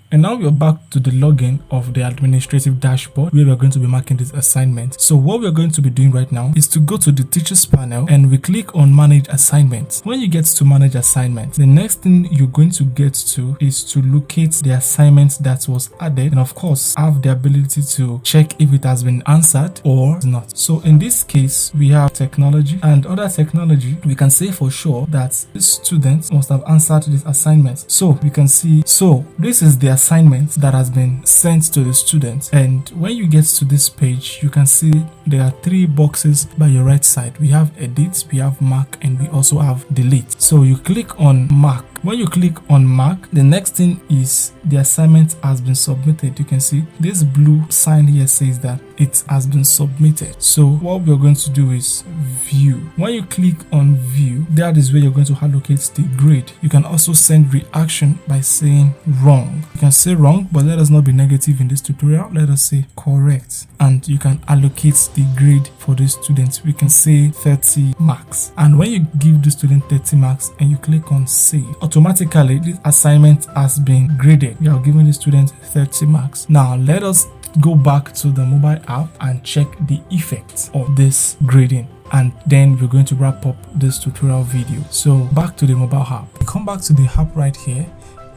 And now we are back to the login of the administrative dashboard where we are going to be marking this assignment. So what we are going to be doing right now is to go to the teachers panel and we click on manage assignments. When you get to manage assignments, the next thing you're going to get to is to locate the assignment that was added and of course have the ability to check if it has been answered or not. So in this case, we have technology and other technology. We can say for sure that this student must have answered this assignment. So we can see, so this is the assignment that has been sent to the student, and when you get to this page you can see there are 3 boxes by your right side. We have edit, we have mark, and we also have delete. So you click on mark. When you click on mark, the next thing is the assignment has been submitted. You can see this blue sign here says that it has been submitted. So what we're going to do is view. When you click on view, that is where you're going to allocate the grade. You can also send reaction by saying wrong. You can say wrong, but let us not be negative in this tutorial. Let us say correct, and you can allocate the grade for the student. We can say 30 marks, and when you give the student 30 marks and you click on save, automatically this assignment has been graded. You are giving the student 30 marks. Now let us go back to the mobile app and check the effects of this grading, and then we're going to wrap up this tutorial video. So back to the mobile app. Come back to the app right here,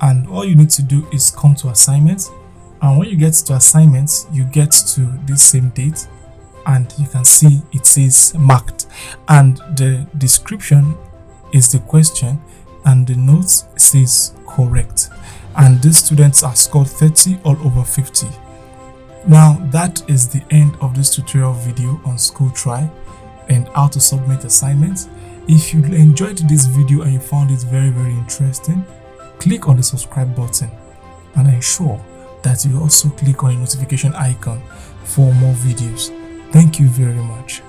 and all you need to do is come to assignments, and when you get to assignments you get to this same date and you can see it says marked, and the description is the question and the notes says correct, and these students are scored 30 all over 50. Now that is the end of this tutorial video on Schooltry and how to submit assignments. If you enjoyed this video and you found it very interesting, click on the subscribe button and ensure that you also click on the notification icon for more videos. Thank you very much.